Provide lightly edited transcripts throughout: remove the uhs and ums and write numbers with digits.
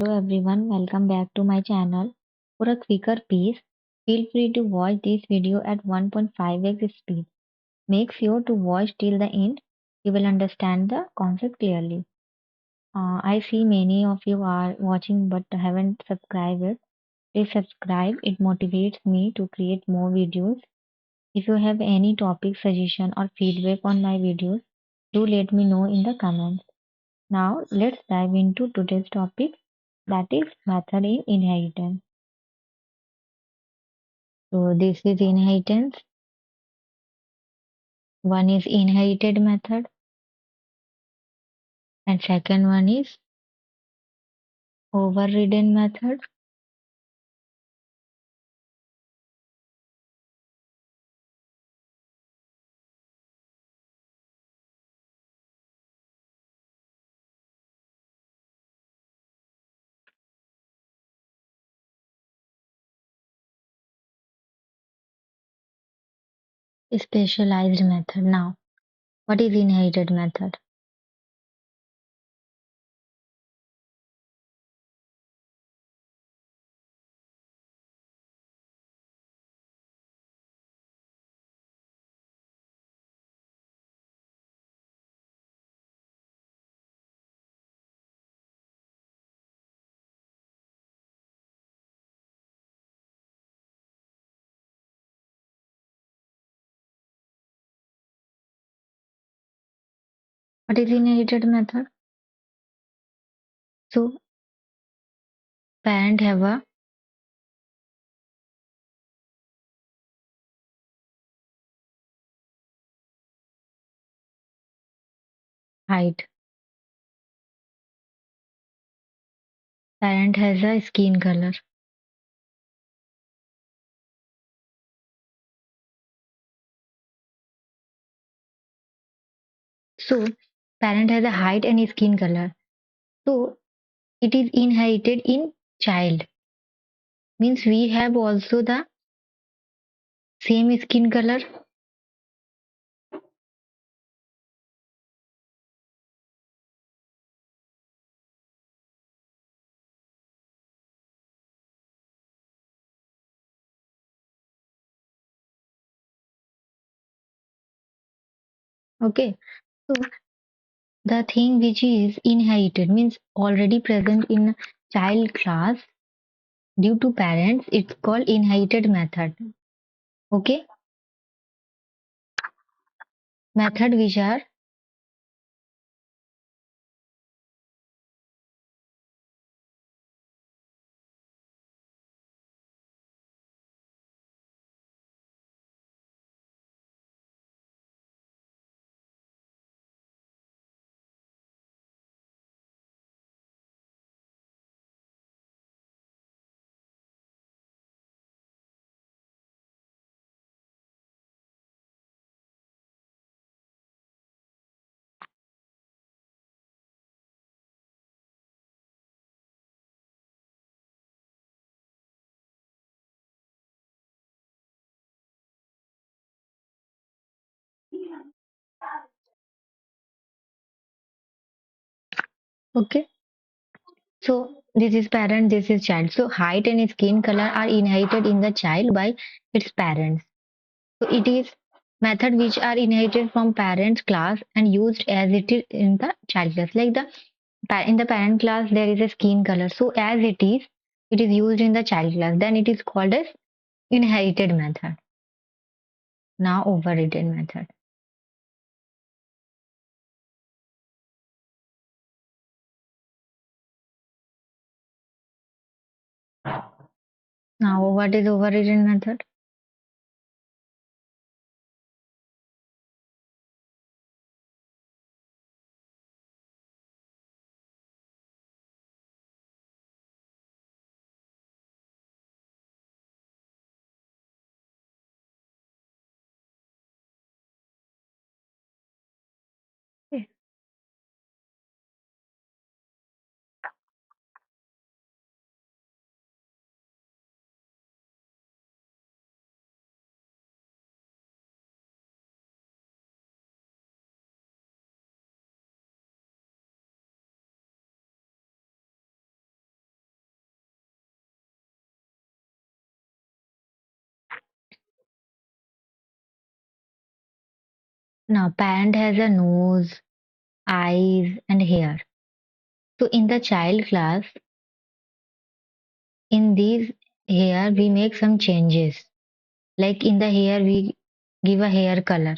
Hello everyone, welcome back to my channel. For a quicker pace, feel free to watch this video at 1.5x speed. Make sure to watch till the end. You will understand the concept clearly. I see many of you are watching but haven't subscribed yet. Please subscribe. It motivates me to create more videos. If you have any topic suggestion or feedback on my videos, do let me know in the comments. Now let's dive into today's topic, that is method in inheritance. So this is inheritance. One is inherited method and second one is overridden method. Specialized method. Now, what is inherited method? What is inherited method? So parent have a height. Parent has a skin color. So parent has a height and skin color. So it is inherited in child. Means we have also the same skin color. Okay. So the thing which is inherited means already present in child class due to parents, it's called inherited method. Okay, method which are okay. So this is parent, this is child. So height and skin color are inherited in the child by its parents. So it is method which are inherited from parents class and used as it is in the child class. Like the in the parent class there is a skin color. So as it is used in the child class. Then it is called as inherited method. Now overridden method. Now what is overridden method? Now, parent has a nose, eyes, and hair. So, in the child class, in these hair, we make some changes. Like in the hair, we give a hair color.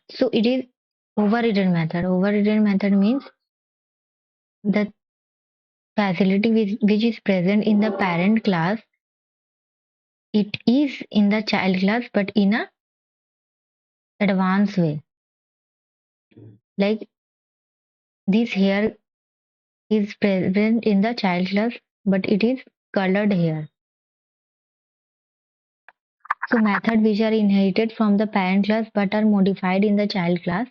So, it is overridden method. Overridden method means the facility which is present in the parent class, it is in the child class, but in a advanced way. Like this hair is present in the child class, but it is colored hair. So method which are inherited from the parent class but are modified in the child class,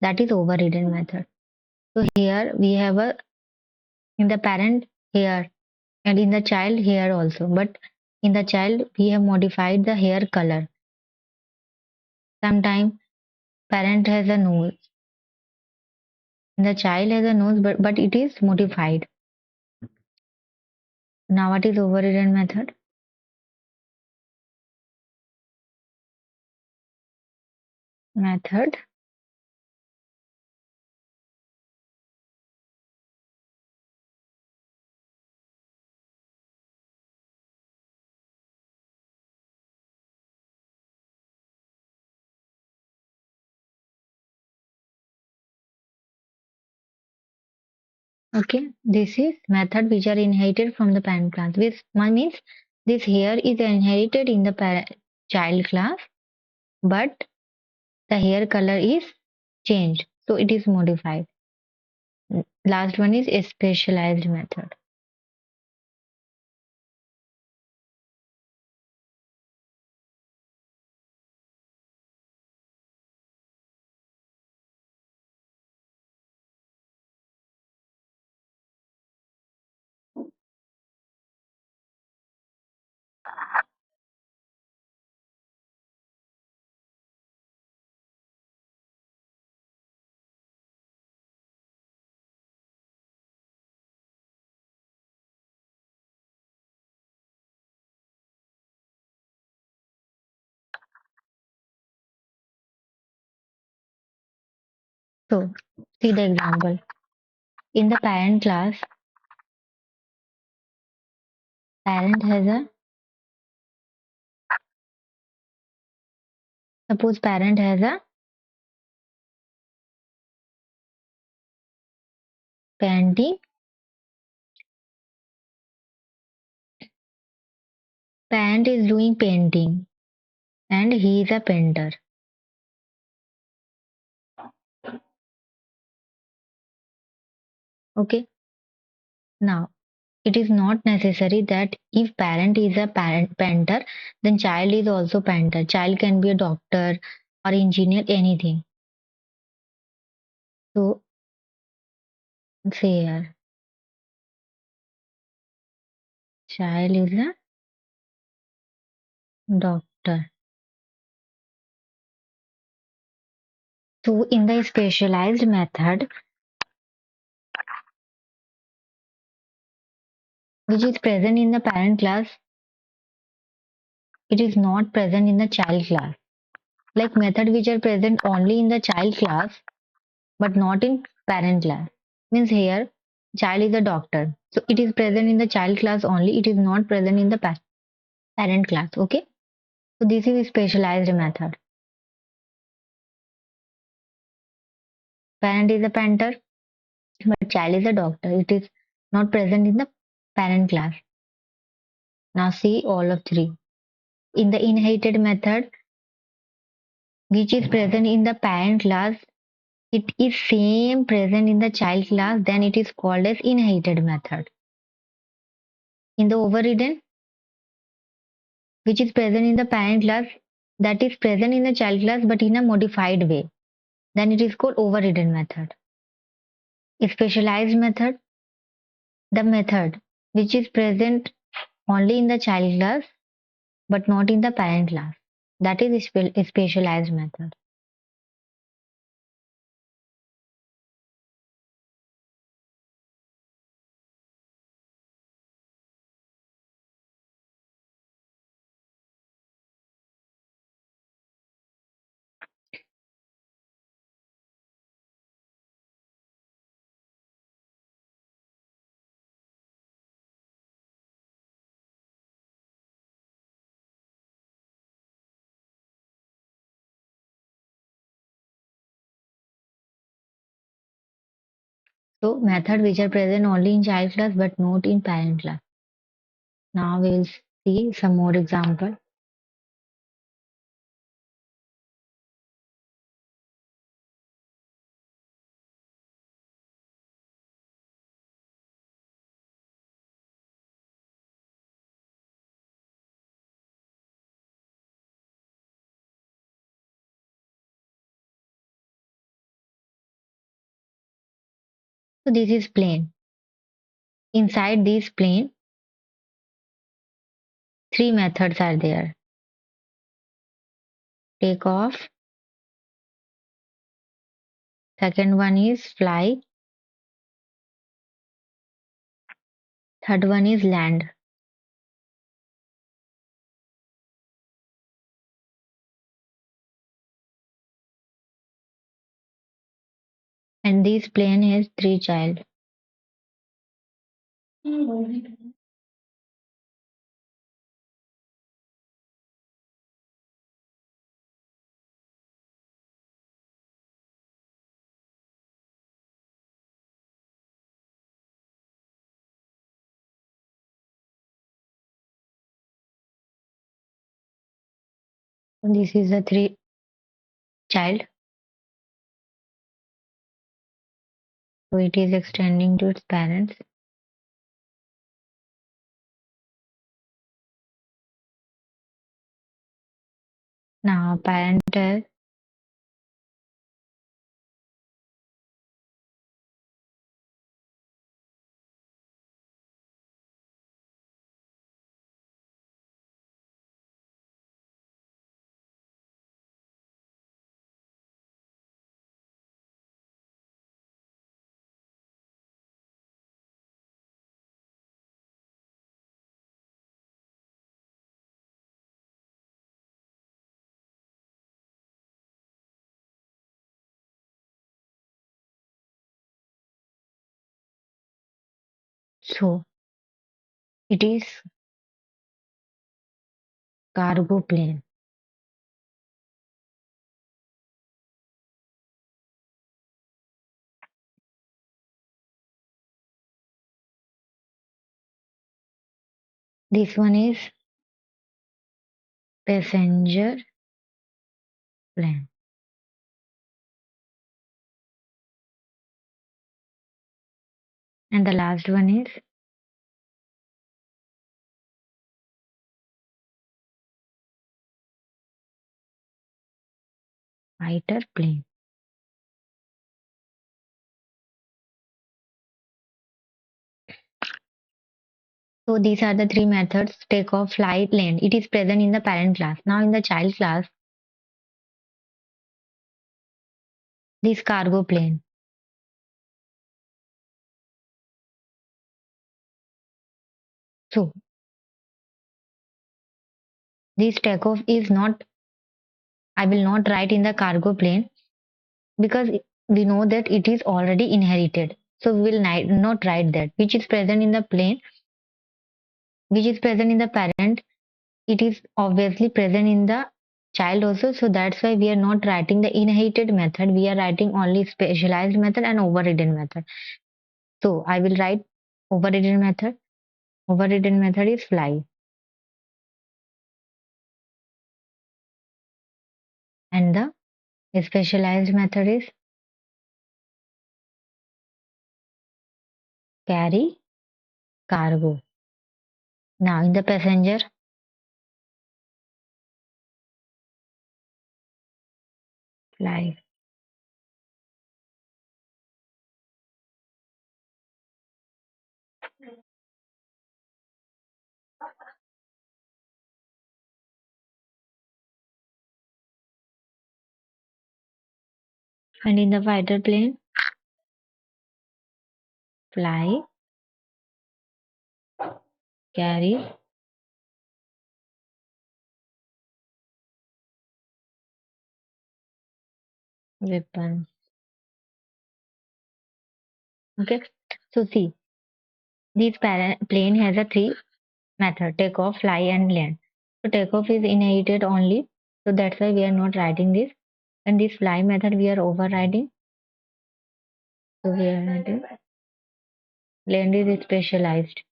that is overridden method. So here we have a in the parent hair and in the child hair also, but in the child we have modified the hair color. Sometimes parent has a nose, the child has a nose, but it is modified. Now what is overridden method? Method. Okay, this is method which are inherited from the parent class. Which means this hair is inherited in the child class, but the hair color is changed, so it is modified. Last one is a specialized method. So see the example. In the parent class, parent has a suppose parent has a painting. Parent is doing painting and he is a painter. Okay. Now it is not necessary that if parent is a parent painter, then child is also painter. Child can be a doctor or engineer, anything. So say here, child is a doctor. So in the specialized method, which is present in the parent class, it is not present in the child class. Like method which are present only in the child class but not in parent class. Means here child is a doctor. So it is present in the child class only. It is not present in the parent class. Okay. So this is a specialized method. Parent is a painter, but child is a doctor. It is not present in the parent class. Now see all of three. In the inherited method, which is present in the parent class, it is same present in the child class, then it is called as inherited method. In the overridden, which is present in the parent class, that is present in the child class but in a modified way, then it is called overridden method. A specialized method, the method which is present only in the child class but not in the parent class, that is a specialized method. So method which are present only in child class but not in parent class. Now we will see some more example. So this is plane. Inside this plane, three methods are there. Take off. Second one is fly. Third one is land. And this plane has three child. This is the three child. So it is extending to its parents. Now parent so it is cargo plane. This one is passenger plane. And the last one is fighter plane. So these are the three methods: take off, fly, land. It is present in the parent class. Now in the child class, this cargo plane. So this takeoff is not, I will not write in the cargo plane because we know that it is already inherited. So we will not write that. Which is present in the plane, which is present in the parent, it is obviously present in the child also. So that's why we are not writing the inherited method. We are writing only specialized method and overridden method. So I will write overridden method. Overridden method is fly. And the specialized method is carry cargo. Now in the passenger, fly. And in the fighter plane, fly, carry, weapon. Okay. So see, this plane has a three method: take off, fly, and land. So take off is inherited only. So that's why we are not writing this. And this fly method we are overriding. So we are writing. Land is specialized.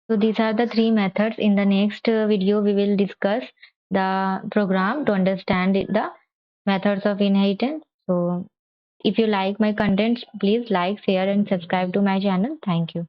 So these are the three methods. In the next video, we will discuss the program to understand the methods of inheritance. So if you like my content, please like, share, and subscribe to my channel. Thank you.